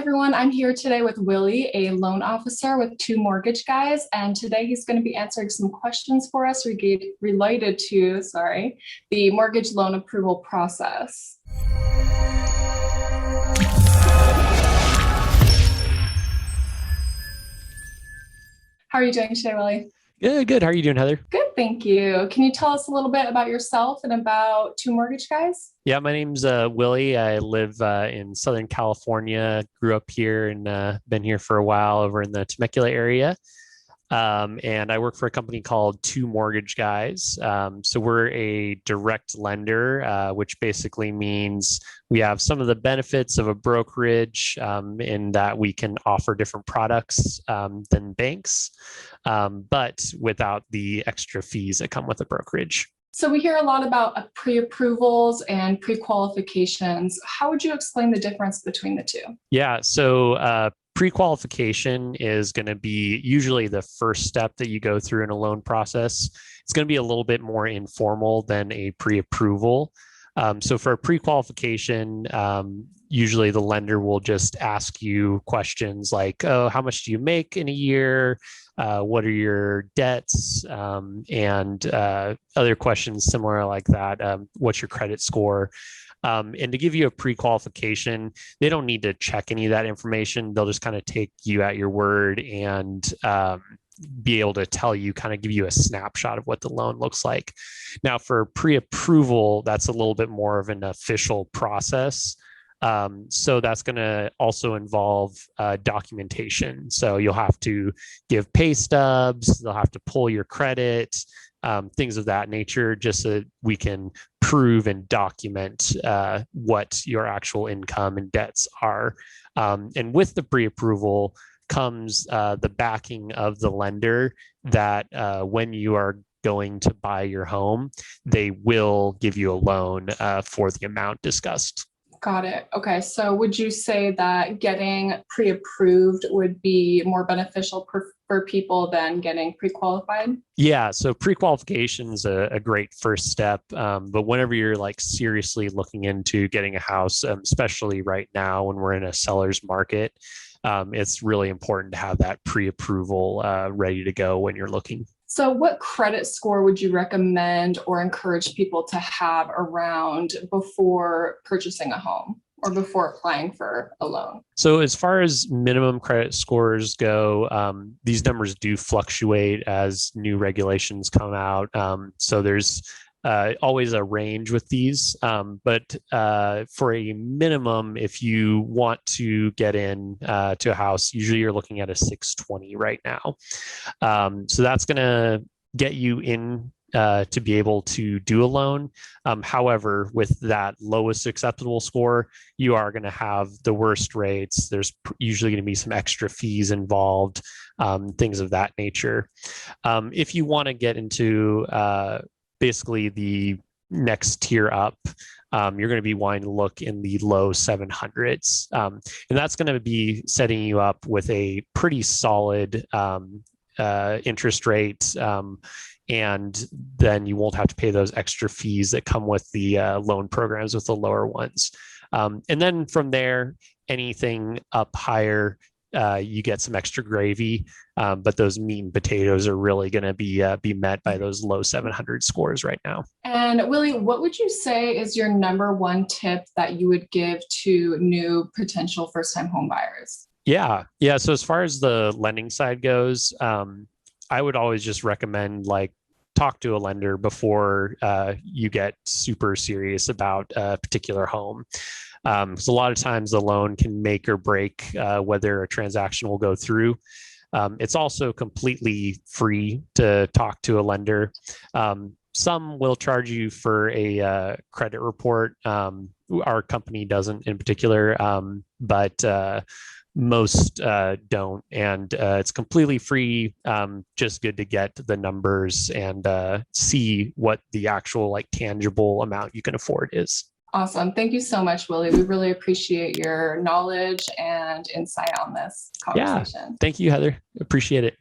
everyone. I'm here today with Willie, a loan officer with Two Mortgage Guys, and today he's going to be answering some questions for us related to, the mortgage loan approval process. How are you doing today, Willie? Yeah, good. How are you doing, Heather? Good, thank you. Can you tell us a little bit about yourself and about Two Mortgage Guys? Yeah, my name's Willie. I live in Southern California, grew up here and been here for a while over in the Temecula area. And I work for a company called Two Mortgage Guys. So we're a direct lender, which basically means we have some of the benefits of a brokerage in that we can offer different products than banks, but without the extra fees that come with a brokerage. So we hear a lot about pre-approvals and pre-qualifications. How would you explain the difference between the two? Yeah, so pre-qualification is going to be usually the first step that you go through in a loan process. It's going to be a little bit more informal than a pre-approval. So for a pre-qualification, usually the lender will just ask you questions like, oh, how much do you make in a year? What are your debts? And other questions similar like that. What's your credit score? And to give you a pre-qualification, they don't need to check any of that information. They'll just kind of take you at your word and be able to tell you, kind of give you a snapshot of what the loan looks like. Now, for pre-approval, that's a little bit more of an official process. So that's going to also involve documentation. So you'll have to give pay stubs, they'll have to pull your credit, things of that nature, just so we can prove and document what your actual income and debts are. And with the pre-approval comes the backing of the lender that when you are going to buy your home, they will give you a loan for the amount discussed. Got it. Okay. So would you say that getting pre-approved would be more beneficial for people than getting pre-qualified? Yeah. So pre-qualification is a great first step. But whenever you're like seriously looking into getting a house, especially right now when we're in a seller's market, it's really important to have that pre-approval ready to go when you're looking. So what credit score would you recommend or encourage people to have around before purchasing a home or before applying for a loan? So as far as minimum credit scores go, these numbers do fluctuate as new regulations come out. So there's always a range with these, but for a minimum, if you want to get in to a house, usually you're looking at a 620 right now. So that's going to get you in to be able to do a loan. However, with that lowest acceptable score, you are going to have the worst rates. There's usually going to be some extra fees involved, things of that nature. If you want to get into basically the next tier up, you're going to be wanting to look in the low 700s. And that's going to be setting you up with a pretty solid interest rate. And then you won't have to pay those extra fees that come with the loan programs with the lower ones. And then from there, anything up higher, you get some extra gravy, but those meat and potatoes are really going to be met by those low 700 scores right now. And Willie, what would you say is your number one tip that you would give to new potential first-time home buyers? Yeah. So as far as the lending side goes, I would always just recommend talk to a lender before you get super serious about a particular home. So a lot of times the loan can make or break whether a transaction will go through. It's also completely free to talk to a lender. Some will charge you for a credit report. Our company doesn't in particular, but most don't. And it's completely free, just good to get the numbers and see what the actual tangible amount you can afford is. Awesome. Thank you so much, Willie. We really appreciate your knowledge and insight on this conversation. Yeah. Thank you, Heather. Appreciate it.